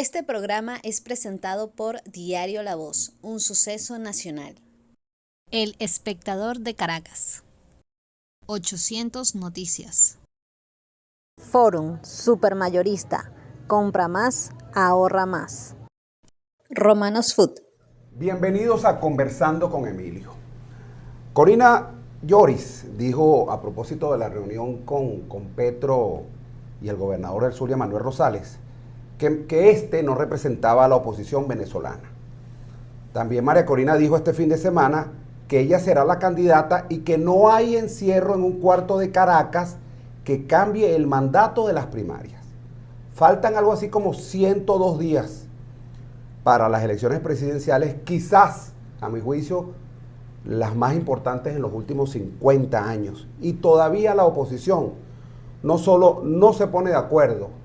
Este programa es presentado por Diario La Voz, un suceso nacional. El Espectador de Caracas. 800 Noticias. Forum Supermayorista. Compra más, ahorra más. Romanos Food. Bienvenidos a Conversando con Emilio. Corina Lloris dijo a propósito de la reunión con Petro y el gobernador del Zulia, Manuel Rosales, que este no representaba a la oposición venezolana. También María Corina dijo este fin de semana que ella será la candidata y que no hay encierro en un cuarto de Caracas que cambie el mandato de las primarias. Faltan algo así como 102 días para las elecciones presidenciales, quizás, a mi juicio, las más importantes en los últimos 50 años. Y todavía la oposición no solo no se pone de acuerdo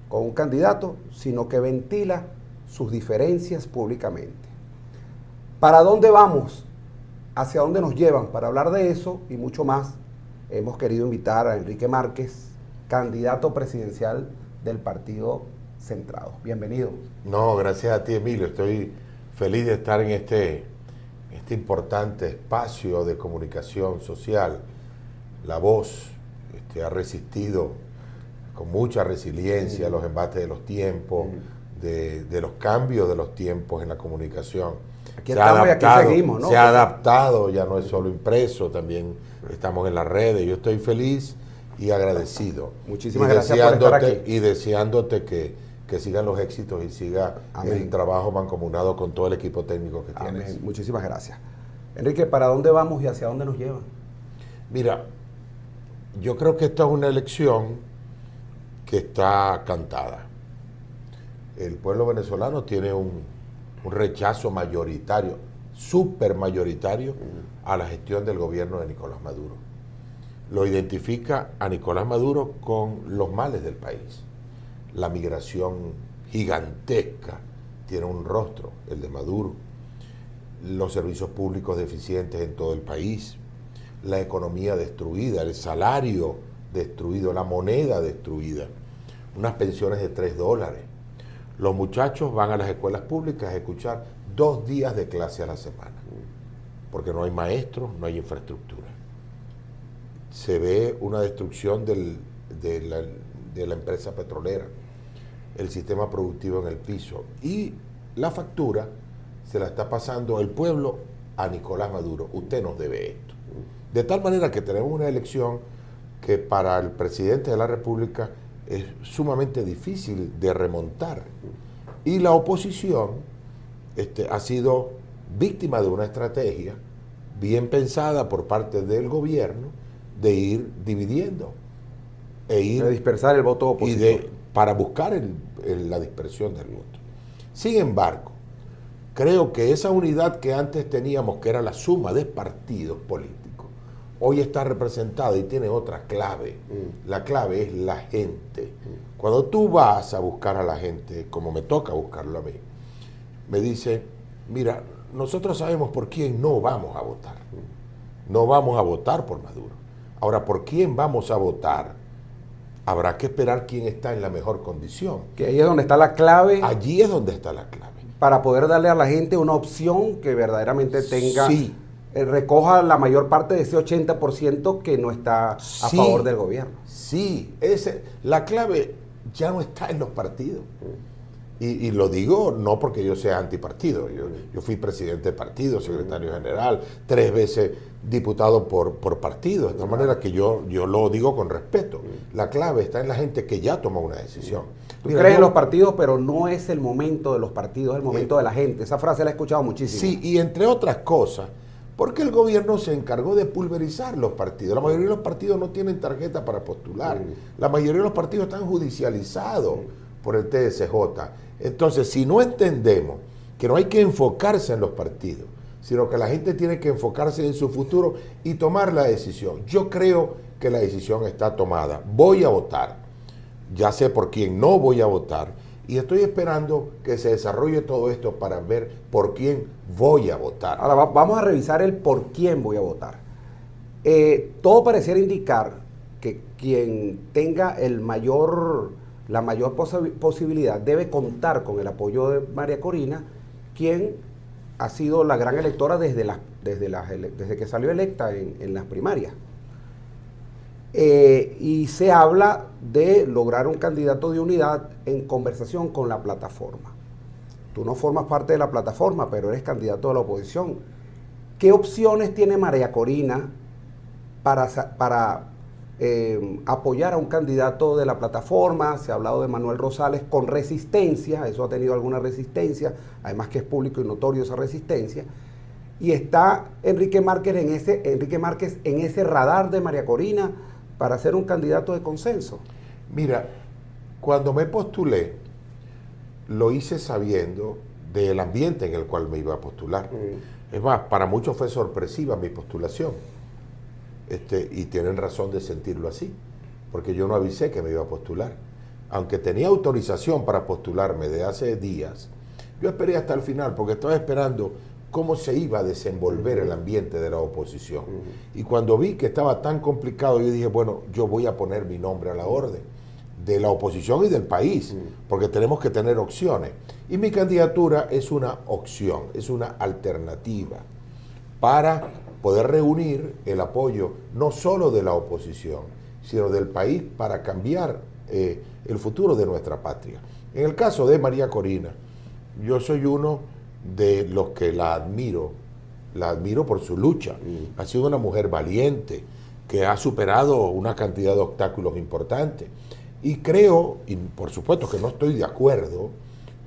con un candidato, sino que ventila sus diferencias públicamente. ¿Para dónde vamos? ¿Hacia dónde nos llevan? Para hablar de eso y mucho más, hemos querido invitar a Enrique Márquez, candidato presidencial del Partido Centrado. Bienvenido. No, gracias a ti, Emilio. Estoy feliz de estar en este importante espacio de comunicación social. La Voz ha resistido con mucha resiliencia los embates de los tiempos, de los cambios de los tiempos en la comunicación. Aquí estamos y aquí seguimos, ¿no? Se ha adaptado, ya no es solo impreso, también estamos en las redes. Yo estoy feliz y agradecido. Muchísimas gracias por estar aquí. Y deseándote que sigan los éxitos y siga el trabajo mancomunado con todo el equipo técnico que tienes. Muchísimas gracias. Enrique, ¿para dónde vamos y hacia dónde nos llevan? Mira, yo creo que esta es una elección que está cantada. El pueblo venezolano tiene un rechazo mayoritario, súper mayoritario, a la gestión del gobierno de Nicolás Maduro. Lo identifica a Nicolás Maduro con los males del país. La migración gigantesca tiene un rostro, el de Maduro. Los servicios públicos deficientes en todo el país. La economía destruida, el salario destruido, la moneda destruida. Unas pensiones de $3. Los muchachos van a las escuelas públicas a escuchar 2 días de clase a la semana, porque no hay maestros, no hay infraestructura. Se ve una destrucción de la empresa petrolera, el sistema productivo en el piso, y la factura se la está pasando el pueblo a Nicolás Maduro. Usted nos debe esto. De tal manera que tenemos una elección que para el presidente de la República es sumamente difícil de remontar. Y la oposición ha sido víctima de una estrategia bien pensada por parte del gobierno de ir dividiendo de dispersar el voto opositor para buscar la dispersión del voto. Sin embargo, creo que esa unidad que antes teníamos, que era la suma de partidos políticos, hoy está representada y tiene otra clave. La clave es la gente. Cuando tú vas a buscar a la gente, como me toca buscarlo a mí, me dice, mira, nosotros sabemos por quién no vamos a votar. No vamos a votar por Maduro. Ahora, ¿por quién vamos a votar? Habrá que esperar quién está en la mejor condición. Que ahí es donde está la clave. Allí es donde está la clave. Para poder darle a la gente una opción que verdaderamente tenga... Sí. Recoja la mayor parte de ese 80% que no está a favor del gobierno. Sí, la clave ya no está en los partidos. Y lo digo no porque yo sea antipartido. Yo fui presidente de partido, secretario general, 3 veces diputado por partido. De tal manera que yo lo digo con respeto. La clave está en la gente que ya tomó una decisión. Tú crees en los partidos, pero no es el momento de los partidos, es el momento de la gente. Esa frase la he escuchado muchísimo. Sí, y entre otras cosas, porque el gobierno se encargó de pulverizar los partidos. La mayoría de los partidos no tienen tarjeta para postular. La mayoría de los partidos están judicializados por el TSJ. Entonces, si no entendemos que no hay que enfocarse en los partidos, sino que la gente tiene que enfocarse en su futuro y tomar la decisión. Yo creo que la decisión está tomada. Voy a votar. Ya sé por quién no voy a votar. Y estoy esperando que se desarrolle todo esto para ver por quién voy a votar. Ahora vamos a revisar el por quién voy a votar. Todo pareciera indicar que quien tenga el mayor la mayor posibilidad debe contar con el apoyo de María Corina, quien ha sido la gran electora desde que salió electa en las primarias. Y se habla de lograr un candidato de unidad en conversación con la plataforma. Tú no formas parte de la plataforma, pero eres candidato de la oposición. ¿Qué opciones tiene María Corina para apoyar a un candidato de la plataforma? Se ha hablado de Manuel Rosales con resistencia, eso ha tenido alguna resistencia, además que es público y notorio esa resistencia. Y está Enrique Márquez en ese radar de María Corina para ser un candidato de consenso. Mira, cuando me postulé, lo hice sabiendo del ambiente en el cual me iba a postular. Es más, para muchos fue sorpresiva mi postulación. Y tienen razón de sentirlo así, porque yo no avisé que me iba a postular. Aunque tenía autorización para postularme de hace días, yo esperé hasta el final, porque estaba esperando cómo se iba a desenvolver el ambiente de la oposición. Y cuando vi que estaba tan complicado, yo dije, bueno, yo voy a poner mi nombre a la orden de la oposición y del país, porque tenemos que tener opciones. Y mi candidatura es una opción, es una alternativa para poder reunir el apoyo no solo de la oposición, sino del país para cambiar el futuro de nuestra patria. En el caso de María Corina, yo soy uno de los que la admiro por su lucha. Ha sido una mujer valiente, que ha superado una cantidad de obstáculos importantes. Y creo, y por supuesto que no estoy de acuerdo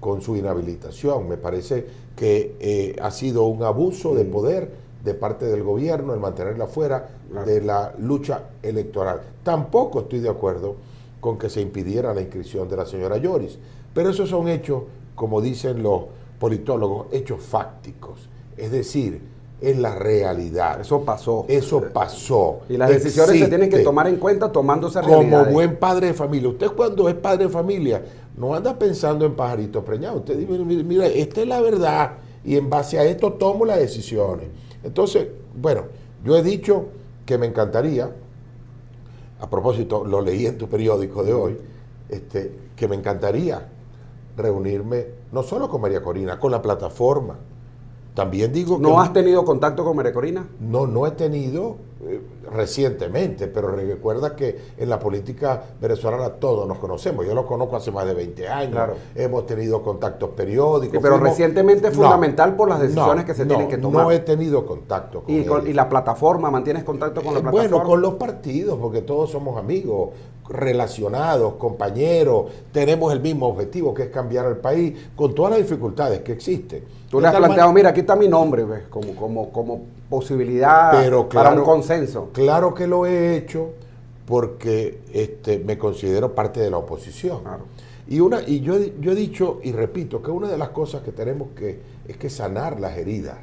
con su inhabilitación, me parece que ha sido un abuso de poder de parte del gobierno el mantenerla fuera de la lucha electoral. Tampoco estoy de acuerdo con que se impidiera la inscripción de la señora Lloris, pero esos son hechos, como dicen los politólogos, hechos fácticos, es decir, es la realidad. Eso pasó. Eso pasó. Y las decisiones se tienen que tomar en cuenta tomando esa realidad. Como buen padre de familia. Usted cuando es padre de familia no anda pensando en pajaritos preñados. Usted dice, mira, esta es la verdad y en base a esto tomo las decisiones. Entonces, bueno, yo he dicho que me encantaría, a propósito, lo leí en tu periódico de hoy, que me encantaría reunirme no solo con María Corina, con la plataforma. También digo que... ¿No has tenido contacto con María Corina? No he tenido recientemente, pero recuerda que en la política venezolana todos nos conocemos. Yo lo conozco hace más de 20 años. Claro. Hemos tenido contactos periódicos. Sí, pero recientemente es fundamental por las decisiones que se tienen que tomar. No he tenido contacto con ella. ¿Y la plataforma? ¿Mantienes contacto con la plataforma? Bueno, con los partidos, porque todos somos amigos, relacionados, compañeros, tenemos el mismo objetivo, que es cambiar el país, con todas las dificultades que existen. Tú le has planteado, mira, aquí está mi nombre, ¿ves? Como posibilidad para un consenso. Claro que lo he hecho porque me considero parte de la oposición. Claro. Y yo he dicho y repito que una de las cosas que tenemos es que sanar las heridas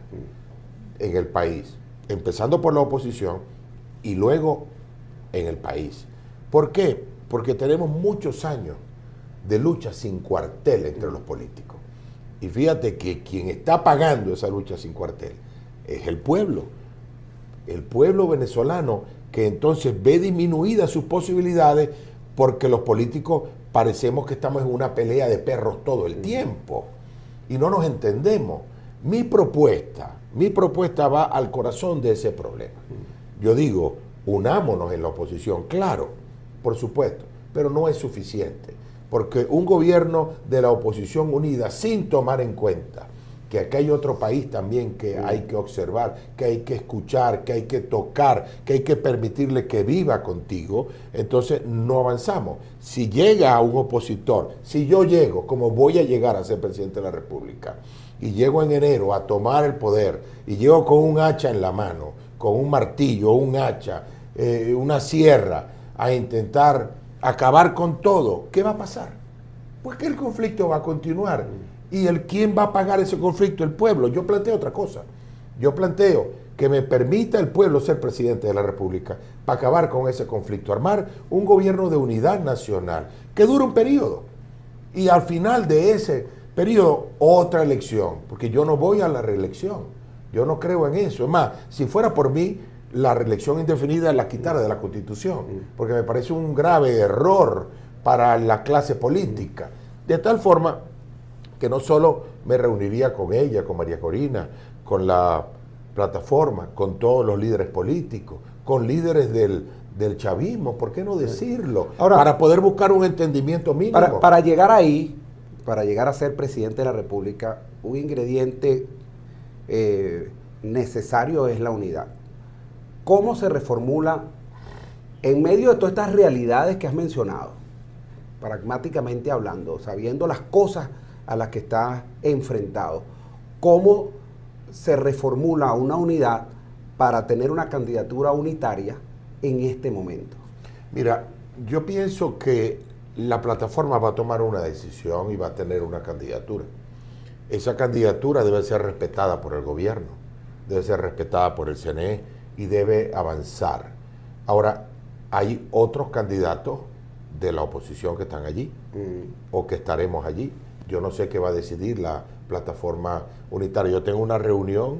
en el país, empezando por la oposición y luego en el país. ¿Por qué? Porque tenemos muchos años de lucha sin cuartel entre los políticos. Y fíjate que quien está pagando esa lucha sin cuartel es el pueblo venezolano, que entonces ve disminuidas sus posibilidades porque los políticos parecemos que estamos en una pelea de perros todo el tiempo y no nos entendemos. Mi propuesta va al corazón de ese problema. Yo digo, unámonos en la oposición, claro, por supuesto, pero no es suficiente, porque un gobierno de la oposición unida sin tomar en cuenta que aquí hay otro país también que hay que observar, que hay que escuchar, que hay que tocar, que hay que permitirle que viva contigo, entonces no avanzamos. Si llega a un opositor, si yo llego, como voy a llegar a ser presidente de la República, y llego en enero a tomar el poder, y llego con un hacha en la mano, con un martillo, un hacha, una sierra, a intentar acabar con todo, ¿qué va a pasar? Pues que el conflicto va a continuar. ¿Y quién va a pagar ese conflicto? El pueblo. Yo planteo otra cosa. Yo planteo que me permita el pueblo ser presidente de la República para acabar con ese conflicto, armar un gobierno de unidad nacional que dure un periodo. Y al final de ese periodo, otra elección, porque yo no voy a la reelección. Yo no creo en eso. Es más, si fuera por mí, la reelección indefinida la quitara de la Constitución, porque me parece un grave error para la clase política. De tal forma que no solo me reuniría con ella, con María Corina, con la plataforma, con todos los líderes políticos, con líderes del chavismo, ¿por qué no decirlo? Ahora, para poder buscar un entendimiento mínimo. Para llegar ahí, para llegar a ser presidente de la República, un ingrediente necesario es la unidad. ¿Cómo se reformula en medio de todas estas realidades que has mencionado, pragmáticamente hablando, sabiendo las cosas a las que estás enfrentado? ¿Cómo se reformula una unidad para tener una candidatura unitaria en este momento? Mira, yo pienso que la plataforma va a tomar una decisión y va a tener una candidatura. Esa candidatura debe ser respetada por el gobierno, debe ser respetada por el CNE y debe avanzar. Ahora, hay otros candidatos de la oposición que están allí o que estaremos allí. Yo no sé qué va a decidir la plataforma unitaria. Yo tengo una reunión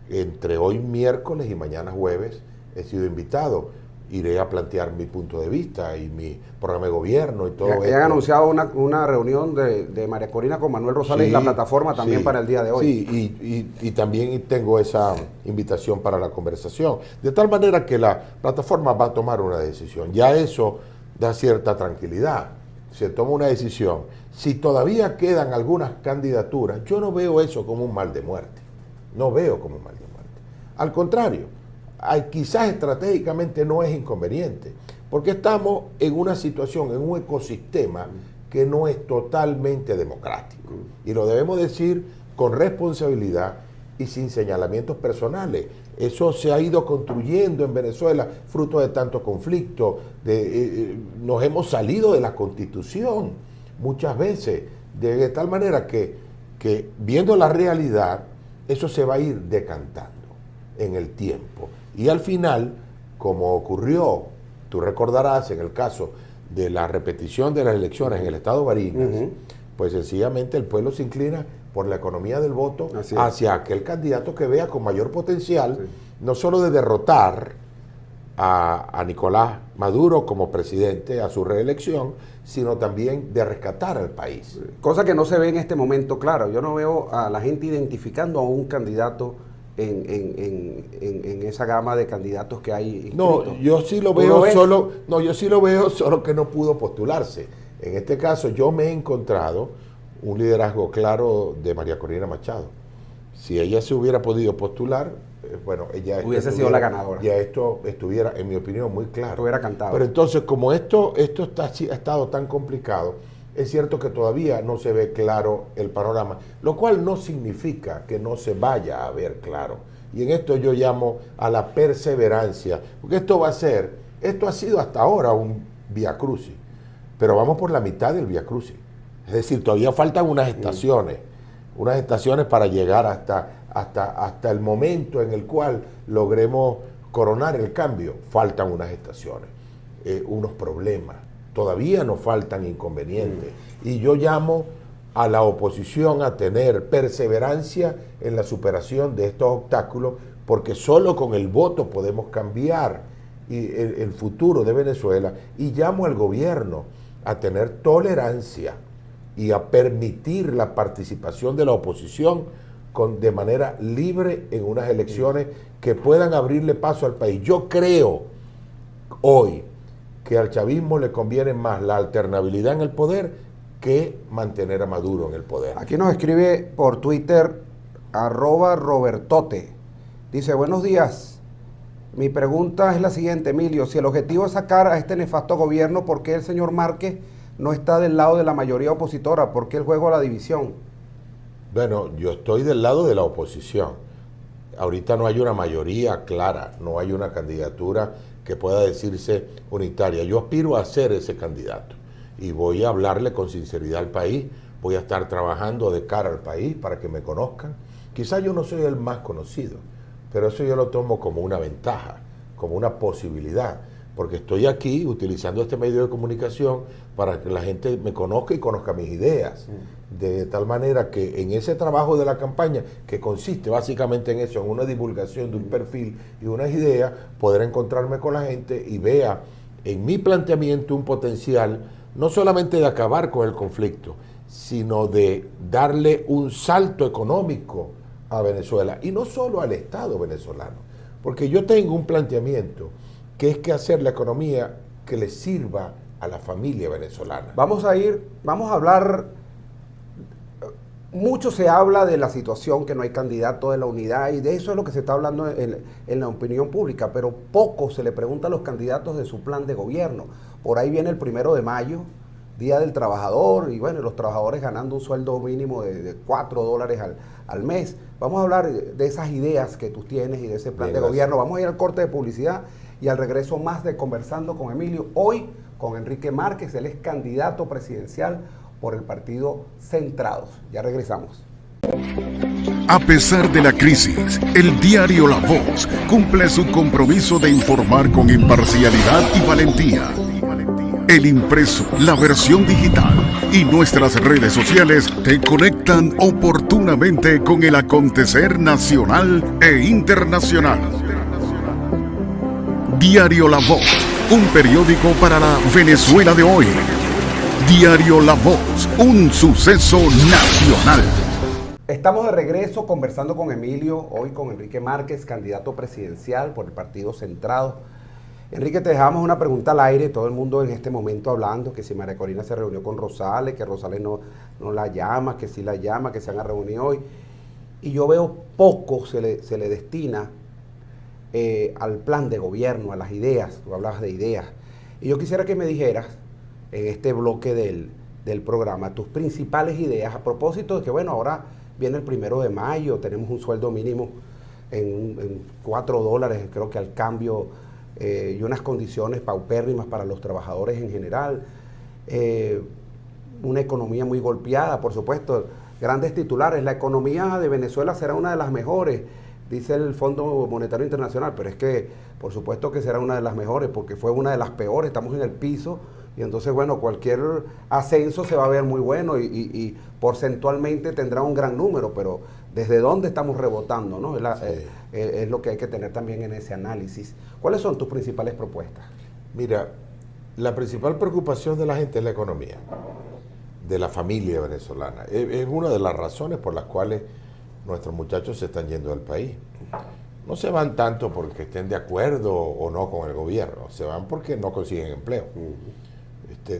entre hoy miércoles y mañana jueves. He sido invitado. Iré a plantear mi punto de vista y mi programa de gobierno y todo esto. Han anunciado una reunión de María Corina con Manuel Rosales y la plataforma también para el día de hoy. Sí, y también tengo esa invitación para la conversación. De tal manera que la plataforma va a tomar una decisión. Ya eso da cierta tranquilidad. Se toma una decisión. Si todavía quedan algunas candidaturas, yo no veo eso como un mal de muerte. No veo como un mal de muerte. Al contrario, quizás estratégicamente no es inconveniente, porque estamos en una situación, en un ecosistema que no es totalmente democrático. Y lo debemos decir con responsabilidad y sin señalamientos personales. Eso se ha ido construyendo en Venezuela, fruto de tanto conflicto. Nos hemos salido de la Constitución muchas veces, de tal manera que viendo la realidad, eso se va a ir decantando en el tiempo. Y al final, como ocurrió, tú recordarás en el caso de la repetición de las elecciones en el estado Barinas, pues sencillamente el pueblo se inclina por la economía del voto hacia aquel candidato que vea con mayor potencial, no solo de derrotar a Nicolás Maduro como presidente a su reelección, sino también de rescatar al país. Cosa que no se ve en este momento, claro. Yo no veo a la gente identificando a un candidato en esa gama de candidatos que hay inscritos. No, yo sí lo veo solo que no pudo postularse. En este caso yo me he encontrado un liderazgo claro de María Corina Machado. Si ella se hubiera podido postular, bueno, ella hubiese sido la ganadora. Ya esto estuviera, en mi opinión, muy claro. Estuviera cantado. Pero entonces, como esto ha estado tan complicado, es cierto que todavía no se ve claro el panorama, lo cual no significa que no se vaya a ver claro. Y en esto yo llamo a la perseverancia, porque esto ha sido hasta ahora un viacrucis, pero vamos por la mitad del viacrucis. Es decir, todavía faltan unas estaciones para llegar hasta el momento en el cual logremos coronar el cambio. Faltan unas estaciones, unos problemas. Todavía nos faltan inconvenientes. Y yo llamo a la oposición a tener perseverancia en la superación de estos obstáculos, porque solo con el voto podemos cambiar el futuro de Venezuela. Y llamo al gobierno a tener tolerancia y a permitir la participación de la oposición de manera libre en unas elecciones que puedan abrirle paso al país. Yo creo hoy que al chavismo le conviene más la alternabilidad en el poder que mantener a Maduro en el poder. Aquí nos escribe por Twitter @Robertote. Dice, buenos días. Mi pregunta es la siguiente, Emilio. Si el objetivo es sacar a este nefasto gobierno, ¿por qué el señor Márquez no está del lado de la mayoría opositora? ¿Por qué el juego a la división? Bueno, yo estoy del lado de la oposición. Ahorita no hay una mayoría clara, no hay una candidatura que pueda decirse unitaria. Yo aspiro a ser ese candidato y voy a hablarle con sinceridad al país, voy a estar trabajando de cara al país para que me conozcan. Quizás yo no soy el más conocido, pero eso yo lo tomo como una ventaja, como una posibilidad, porque estoy aquí utilizando este medio de comunicación para que la gente me conozca y conozca mis ideas. De tal manera que en ese trabajo de la campaña, que consiste básicamente en eso, en una divulgación de un perfil y unas ideas, poder encontrarme con la gente y vea en mi planteamiento un potencial no solamente de acabar con el conflicto, sino de darle un salto económico a Venezuela, y no solo al Estado venezolano, porque yo tengo un planteamiento que es que hacer la economía que le sirva a la familia venezolana. Vamos a hablar, mucho se habla de la situación, que no hay candidato, de la unidad, y de eso es lo que se está hablando en la opinión pública, pero poco se le pregunta a los candidatos de su plan de gobierno. Por ahí viene el 1 de mayo, Día del Trabajador, y bueno, los trabajadores ganando un sueldo mínimo de $4 al mes. Vamos a hablar de esas ideas que tú tienes y de ese plan de gobierno. Vamos a ir al corte de publicidad y al regreso más de Conversando con Emilio. Hoy con Enrique Márquez, él es candidato presidencial por el partido Centrados. Ya regresamos. A pesar de la crisis, el diario La Voz cumple su compromiso de informar con imparcialidad y valentía. El impreso, la versión digital y nuestras redes sociales te conectan oportunamente con el acontecer nacional e internacional. Diario La Voz, un periódico para la Venezuela de hoy. Diario La Voz, un suceso nacional. Estamos de regreso conversando con Emilio, hoy con Enrique Márquez, candidato presidencial por el partido Centrado. Enrique, te dejamos una pregunta al aire, todo el mundo en este momento hablando que si María Corina se reunió con Rosales, que Rosales no la llama, que sí la llama, que se han reunido hoy. Y yo veo poco se le destina al plan de gobierno, a las ideas. Tú hablabas de ideas. Y yo quisiera que me dijeras, en este bloque del programa, tus principales ideas a propósito de que, bueno, ahora viene el 1 de mayo, tenemos un sueldo mínimo en $4, creo que al cambio, y unas condiciones paupérrimas para los trabajadores en general, una economía muy golpeada, por supuesto, grandes titulares. La economía de Venezuela será una de las mejores, dice el Fondo Monetario Internacional, pero es que por supuesto que será una de las mejores, porque fue una de las peores, estamos en el piso, y entonces, bueno, cualquier ascenso se va a ver muy bueno y porcentualmente tendrá un gran número, pero ¿desde dónde estamos rebotando, no? Es lo que hay que tener también en ese análisis. ¿Cuáles son tus principales propuestas? Mira, la principal preocupación de la gente es la economía, de la familia venezolana. Es una de las razones por las cuales nuestros muchachos se están yendo del país. No se van tanto porque estén de acuerdo o no con el gobierno, se van porque no consiguen empleo.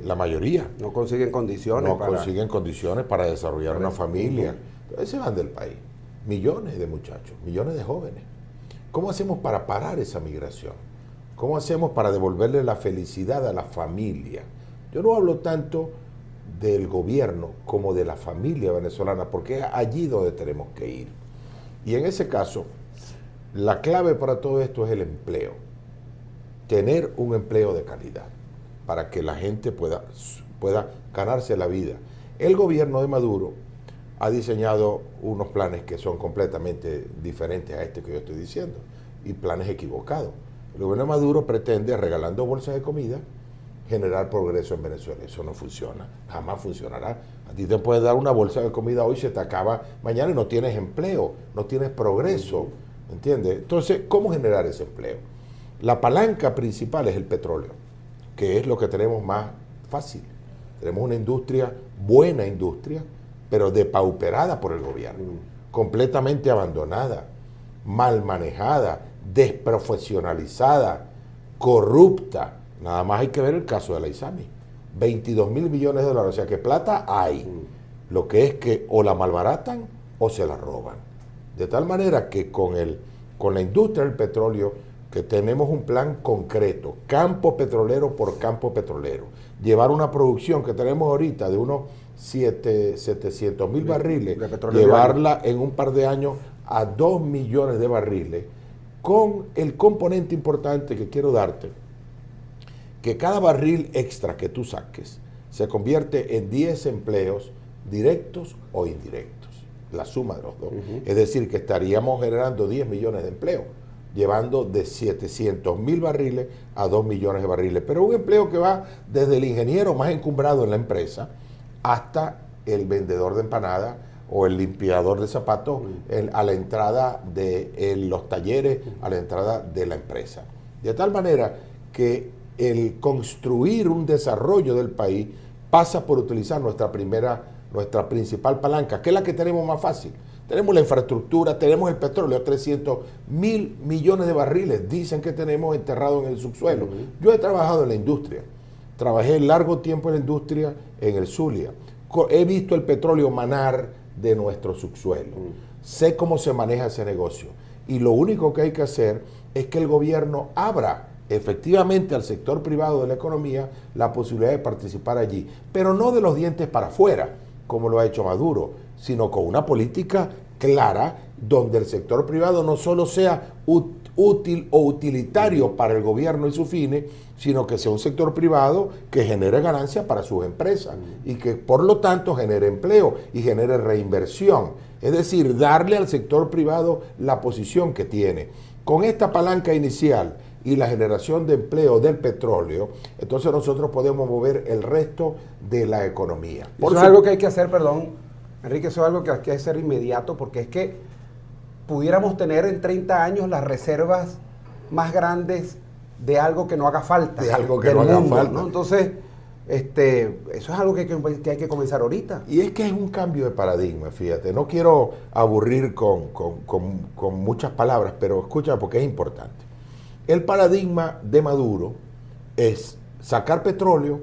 La mayoría. No consiguen condiciones. Consiguen condiciones para desarrollar una familia. Entonces se van del país. Millones de muchachos, millones de jóvenes. ¿Cómo hacemos para parar esa migración? ¿Cómo hacemos para devolverle la felicidad a la familia? Yo no hablo tanto del gobierno como de la familia venezolana, porque es allí donde tenemos que ir. Y en ese caso, la clave para todo esto es el empleo. Tener un empleo de calidad para que la gente pueda ganarse la vida. El gobierno de Maduro ha diseñado unos planes que son completamente diferentes a este que yo estoy diciendo, y planes equivocados. El gobierno de Maduro pretende, regalando bolsas de comida, generar progreso en Venezuela. Eso no funciona, jamás funcionará. A ti te puedes dar una bolsa de comida hoy, se te acaba mañana y no tienes empleo, no tienes progreso, ¿entiendes? Entonces, ¿cómo generar ese empleo? La palanca principal es el petróleo, que es lo que tenemos más fácil. Tenemos una industria, buena industria, pero depauperada por el gobierno, completamente abandonada, mal manejada, desprofesionalizada, corrupta. Nada más hay que ver el caso de la ISAMI. 22.000 millones de dólares, o sea que plata hay. Lo que es que o la malbaratan o se la roban. De tal manera que con la industria del petróleo, que tenemos un plan concreto, campo petrolero por campo petrolero, llevar una producción que tenemos ahorita de unos 700.000 barriles, llevarla en un par de años a 2 millones de barriles, con el componente importante que quiero darte, que cada barril extra que tú saques se convierte en 10 empleos directos o indirectos, la suma de los dos. Es decir, que estaríamos generando 10 millones de empleos, llevando de 700.000 barriles a 2 millones de barriles. Pero un empleo que va desde el ingeniero más encumbrado en la empresa hasta el vendedor de empanadas o el limpiador de zapatos a la entrada de los talleres, a la entrada de la empresa. De tal manera que el construir un desarrollo del país pasa por utilizar nuestra principal palanca, que es la que tenemos más fácil. Tenemos la infraestructura, tenemos el petróleo, 300.000 millones de barriles, dicen que tenemos enterrados en el subsuelo. Yo he trabajado en la industria, trabajé largo tiempo en la industria en el Zulia. He visto el petróleo manar de nuestro subsuelo. Sé cómo se maneja ese negocio. Y lo único que hay que hacer es que el gobierno abra efectivamente al sector privado de la economía la posibilidad de participar allí, pero no de los dientes para afuera, como lo ha hecho Maduro, sino con una política clara donde el sector privado no solo sea útil o utilitario para el gobierno y sus fines, sino que sea un sector privado que genere ganancias para sus empresas y que por lo tanto genere empleo y genere reinversión. Es decir, darle al sector privado la posición que tiene. Con esta palanca inicial y la generación de empleo del petróleo, entonces nosotros podemos mover el resto de la economía. Eso es algo que hay que hacer, perdón, Enrique, eso es algo que hay que hacer inmediato, porque es que pudiéramos tener en 30 años las reservas más grandes de algo que no haga falta. De algo que no haga falta. ¿no? Entonces, eso es algo que hay que comenzar ahorita. Y es que es un cambio de paradigma, fíjate. No quiero aburrir con muchas palabras, pero escucha porque es importante. El paradigma de Maduro es sacar petróleo,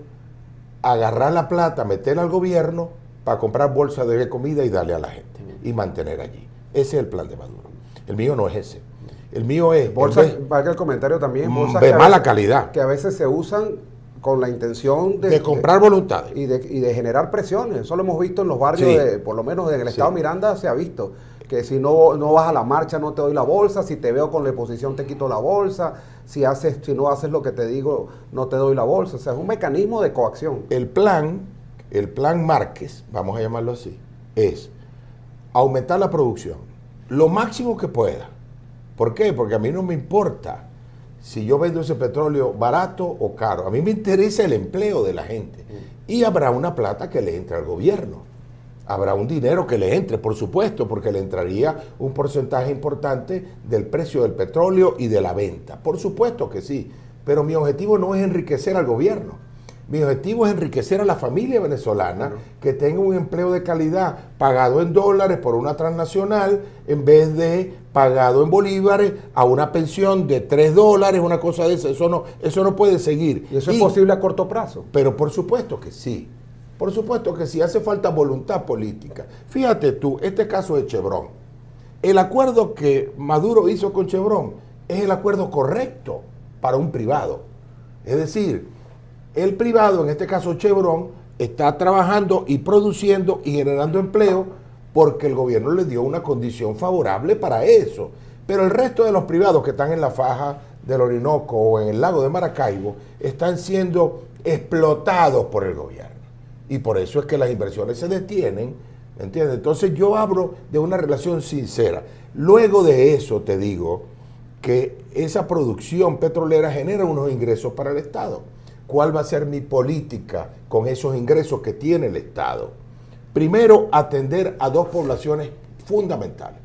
agarrar la plata, meterla al gobierno para comprar bolsas de comida y darle a la gente y mantener allí. Ese es el plan de Maduro. El mío no es ese. El mío es bolsas, valga el comentario también, bolsas de mala calidad. Que a veces se usan con la intención de comprar voluntades. Y de generar presiones. Eso lo hemos visto en los barrios, por lo menos en el estado Miranda se ha visto. Que si no vas a la marcha no te doy la bolsa, si te veo con la oposición te quito la bolsa, si no haces lo que te digo no te doy la bolsa. O sea, es un mecanismo de coacción. El plan Márquez, vamos a llamarlo así, es aumentar la producción lo máximo que pueda. ¿Por qué? Porque a mí no me importa si yo vendo ese petróleo barato o caro. A mí me interesa el empleo de la gente. Y habrá una plata que le entre al gobierno. Habrá un dinero que le entre, por supuesto, porque le entraría un porcentaje importante del precio del petróleo y de la venta. Por supuesto que sí. Pero mi objetivo no es enriquecer al gobierno. Mi objetivo es enriquecer a la familia venezolana, que tenga un empleo de calidad pagado en dólares por una transnacional en vez de pagado en bolívares a una pensión de $3, una cosa de esa. Eso no puede seguir. ¿Y eso es posible a corto plazo? Pero por supuesto que sí. Por supuesto que sí, hace falta voluntad política. Fíjate tú, este caso de Chevron. El acuerdo que Maduro hizo con Chevron es el acuerdo correcto para un privado. Es decir, el privado, en este caso Chevron, está trabajando y produciendo y generando empleo porque el gobierno le dio una condición favorable para eso. Pero el resto de los privados que están en la faja del Orinoco o en el lago de Maracaibo están siendo explotados por el gobierno. Y por eso es que las inversiones se detienen, ¿entiendes? Entonces yo hablo de una relación sincera. Luego de eso te digo que esa producción petrolera genera unos ingresos para el Estado. ¿Cuál va a ser mi política con esos ingresos que tiene el Estado? Primero, atender a dos poblaciones fundamentales.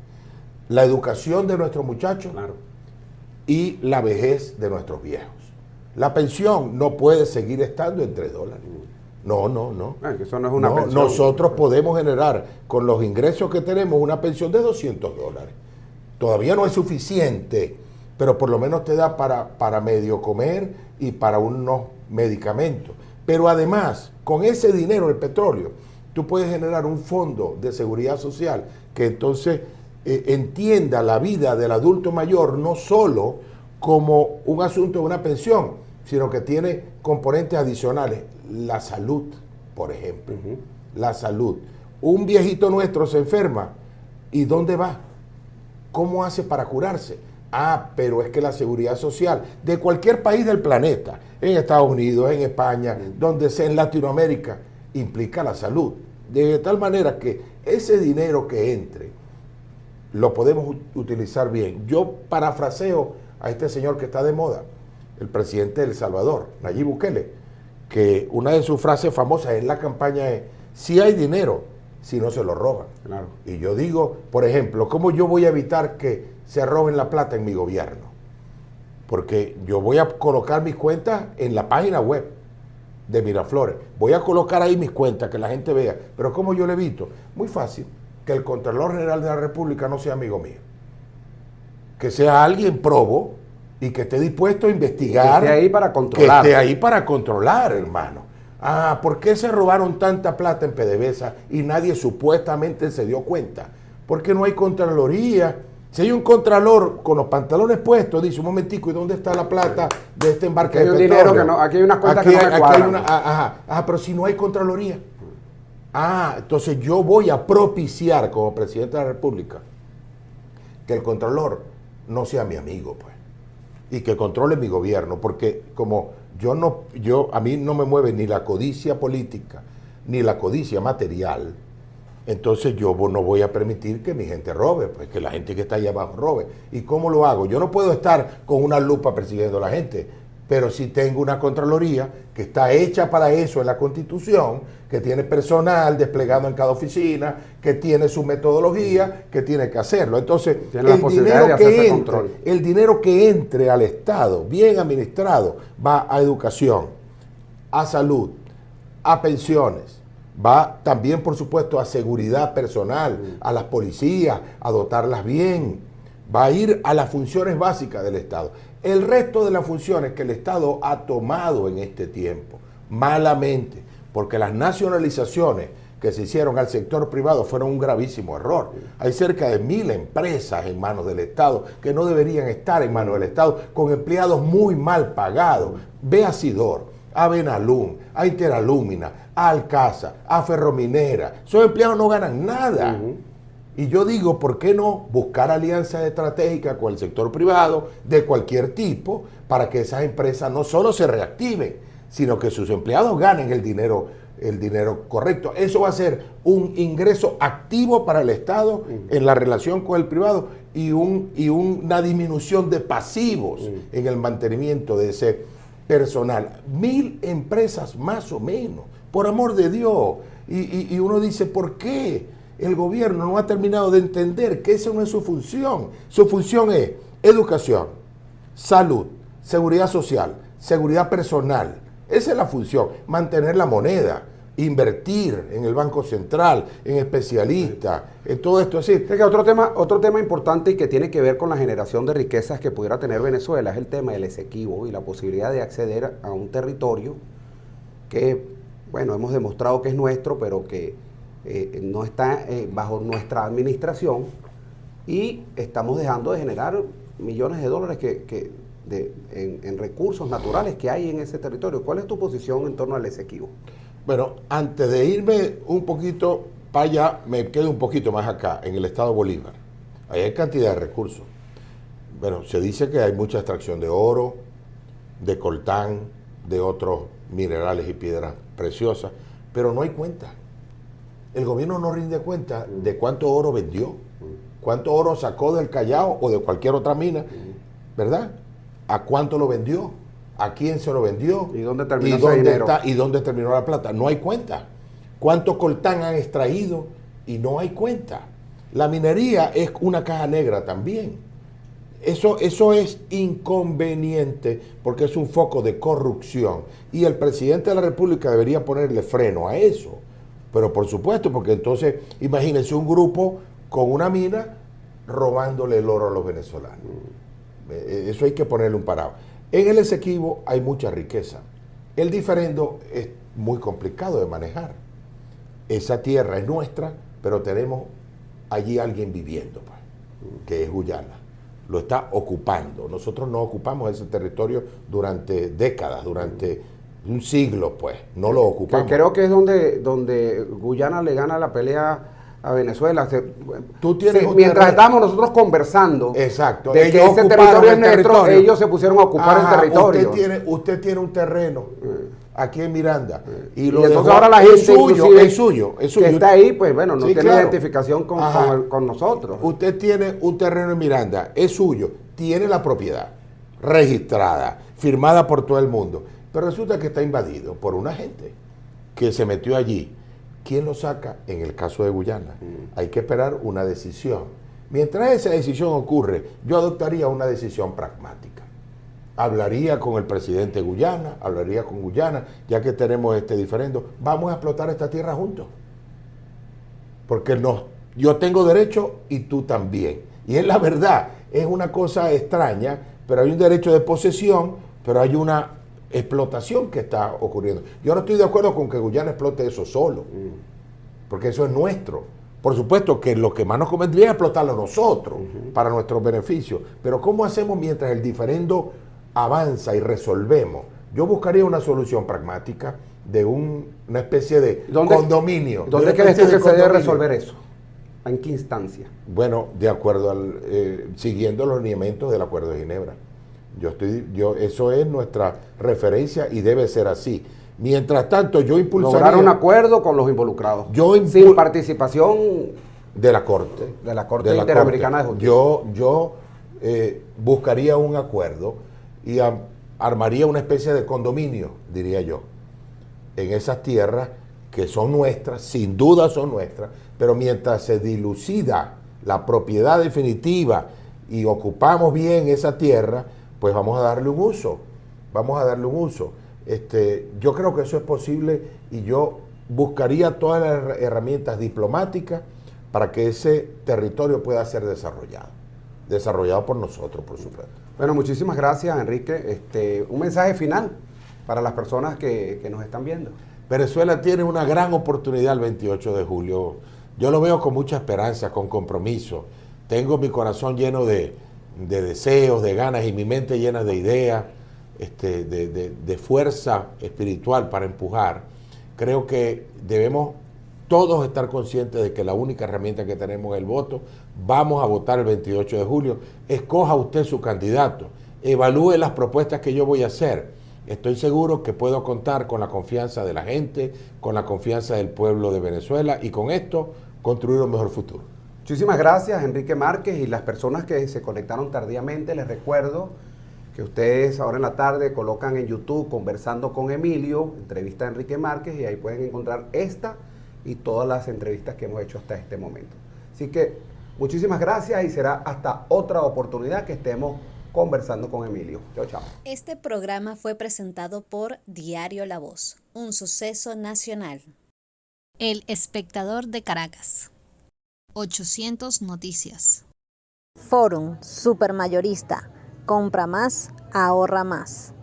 La educación de nuestros muchachos y la vejez de nuestros viejos. La pensión no puede seguir estando en $3. No. Eso no es una pensión. Nosotros podemos generar con los ingresos que tenemos una pensión de $200. Todavía no es suficiente, pero por lo menos te da para medio comer y para unos medicamentos. Pero además, con ese dinero, el petróleo, tú puedes generar un fondo de seguridad social que entonces entienda la vida del adulto mayor no solo como un asunto de una pensión, sino que tiene componentes adicionales. La salud, por ejemplo. La salud. Un viejito nuestro se enferma. ¿Y dónde va? ¿Cómo hace para curarse? Pero es que la seguridad social de cualquier país del planeta, en Estados Unidos, en España, donde sea, en Latinoamérica, implica la salud. De tal manera que ese dinero que entre, lo podemos utilizar bien. Yo parafraseo a este señor que está de moda, el presidente de El Salvador, Nayib Bukele, que una de sus frases famosas en la campaña es: si hay dinero, si no se lo roban. Claro. Y yo digo, por ejemplo, ¿cómo yo voy a evitar que se roben la plata en mi gobierno? porque yo voy a colocar mis cuentas en la página web de Miraflores. Voy a colocar ahí mis cuentas, que la gente vea. Pero ¿cómo yo le evito? Muy fácil, que el Contralor General de la República no sea amigo mío. Que sea alguien probo y que esté dispuesto a investigar. Que esté ahí para controlar. Que esté ahí para controlar, hermano. Ah, ¿por qué se robaron tanta plata en PDVSA y nadie supuestamente se dio cuenta? Porque no hay Contraloría. Si hay un Contralor con los pantalones puestos, dice, un momentico, ¿y dónde está la plata de este embarque de petróleo? Dinero que no, aquí hay unas cuentas que no me cuadran. Pero si no hay Contraloría. Entonces yo voy a propiciar como presidente de la República que el Contralor no sea mi amigo, pues, y que controle mi gobierno, porque como a mí no me mueve ni la codicia política ni la codicia material, entonces yo no voy a permitir que mi gente robe, pues que la gente que está allá abajo robe. ¿Y cómo lo hago? Yo no puedo estar con una lupa persiguiendo a la gente, pero sí tengo una Contraloría que está hecha para eso en la Constitución, que tiene personal desplegado en cada oficina, que tiene su metodología, que tiene que hacerlo. Entonces, el dinero que entre al Estado, bien administrado, va a educación, a salud, a pensiones, va también, por supuesto, a seguridad personal, a las policías, a dotarlas bien, va a ir a las funciones básicas del Estado. El resto de las funciones que el Estado ha tomado en este tiempo, malamente, porque las nacionalizaciones que se hicieron al sector privado fueron un gravísimo error. Hay cerca de 1000 empresas en manos del Estado que no deberían estar en manos del Estado, con empleados muy mal pagados. Ve a Sidor, a Benalum, a Interalúmina, a Alcasa, a Ferrominera. Esos empleados no ganan nada. Y yo digo, ¿por qué no buscar alianzas estratégicas con el sector privado de cualquier tipo para que esas empresas no solo se reactiven, sino que sus empleados ganen el dinero correcto? Eso va a ser un ingreso activo para el Estado en la relación con el privado y una disminución de pasivos en el mantenimiento de ese personal. 1000 empresas más o menos, por amor de Dios. Y uno dice, ¿por qué? El gobierno no ha terminado de entender que esa no es su función. Su función es educación, salud, seguridad social, seguridad personal. Esa es la función, mantener la moneda, invertir en el Banco Central, en especialistas, en todo esto. Es decir, otro tema importante y que tiene que ver con la generación de riquezas que pudiera tener Venezuela es el tema del Esequibo y la posibilidad de acceder a un territorio que, bueno, hemos demostrado que es nuestro, pero que no está bajo nuestra administración, y estamos dejando de generar millones de dólares en recursos naturales que hay en ese territorio. ¿Cuál es tu posición en torno al Esequibo? Bueno, antes de irme un poquito para allá, me quedo un poquito más acá, en el estado Bolívar. Ahí hay cantidad de recursos. Bueno, se dice que hay mucha extracción de oro, de coltán, de otros minerales y piedras preciosas, pero no hay cuenta. El gobierno no rinde cuenta de cuánto oro vendió, cuánto oro sacó del Callao o de cualquier otra mina, ¿verdad? ¿A cuánto lo vendió? ¿A quién se lo vendió? ¿Y dónde terminó ese dinero? ¿Y dónde terminó la plata? No hay cuenta. ¿Cuánto coltán han extraído? Y no hay cuenta. La minería es una caja negra también. Eso es inconveniente porque es un foco de corrupción. Y el presidente de la República debería ponerle freno a eso. Pero por supuesto, porque entonces, imagínense un grupo con una mina robándole el oro a los venezolanos. Eso hay que ponerle un parado. En el Esequibo hay mucha riqueza. El diferendo es muy complicado de manejar. Esa tierra es nuestra, pero tenemos allí alguien viviendo, pues, que es Guyana. Lo está ocupando. Nosotros no ocupamos ese territorio durante décadas, durante un siglo, pues, no lo ocupamos. Que creo que es donde Guyana le gana la pelea a Venezuela. Mientras estábamos nosotros conversando, exacto, de que ese territorio es nuestro, ellos se pusieron a ocupar el territorio. Usted tiene un terreno aquí en Miranda. Y entonces ahora la gente es suyo. Que está ahí, pues bueno, no tiene identificación con nosotros. Usted tiene un terreno en Miranda, es suyo, tiene la propiedad registrada, firmada por todo el mundo. Pero resulta que está invadido por una gente que se metió allí. ¿Quién lo saca? En el caso de Guyana. Hay que esperar una decisión. Mientras esa decisión ocurre, yo adoptaría una decisión pragmática. hablaría con el presidente de Guyana, hablaría con Guyana, ya que tenemos este diferendo, vamos a explotar esta tierra juntos. Porque yo tengo derecho y tú también. Y es la verdad, es una cosa extraña, pero hay un derecho de posesión, pero hay una explotación que está ocurriendo. Yo no estoy de acuerdo con que Guyana explote eso solo, porque eso es nuestro. Por supuesto que lo que más nos convendría es explotarlo nosotros, para nuestro beneficio. Pero ¿cómo hacemos mientras el diferendo avanza y resolvemos? Yo buscaría una solución pragmática de una especie de condominio. ¿Dónde crees tú que se debe resolver eso? ¿En qué instancia? Bueno, de acuerdo siguiendo los lineamientos del Acuerdo de Ginebra. Eso es nuestra referencia y debe ser así. Mientras tanto, yo impulsaría... Lograr un acuerdo con los involucrados. Sin participación de la Corte. De la Corte Interamericana de Justicia. Yo buscaría un acuerdo y armaría una especie de condominio, diría yo, en esas tierras que son nuestras, sin duda son nuestras, pero mientras se dilucida la propiedad definitiva y ocupamos bien esa tierra, pues vamos a darle un uso, yo creo que eso es posible y yo buscaría todas las herramientas diplomáticas para que ese territorio pueda ser desarrollado por nosotros, por supuesto. Bueno, muchísimas gracias, Enrique. Un mensaje final para las personas que nos están viendo. Venezuela tiene una gran oportunidad el 28 de julio. Yo lo veo con mucha esperanza, con compromiso. Tengo mi corazón lleno de deseos, de ganas y mi mente llena de ideas, de fuerza espiritual para empujar. Creo que debemos todos estar conscientes de que la única herramienta que tenemos es el voto. Vamos a votar el 28 de julio. Escoja usted su candidato. Evalúe las propuestas que yo voy a hacer. Estoy seguro que puedo contar con la confianza de la gente, con la confianza del pueblo de Venezuela y con esto construir un mejor futuro. Muchísimas gracias, Enrique Márquez, y las personas que se conectaron tardíamente, les recuerdo que ustedes ahora en la tarde colocan en YouTube Conversando con Emilio, entrevista a Enrique Márquez, y ahí pueden encontrar esta y todas las entrevistas que hemos hecho hasta este momento. Así que muchísimas gracias y será hasta otra oportunidad que estemos conversando con Emilio. Chao, chao. Este programa fue presentado por Diario La Voz, un suceso nacional. El Espectador de Caracas. 800 Noticias. Forum Supermayorista. Compra más, ahorra más.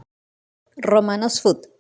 Romanos Food.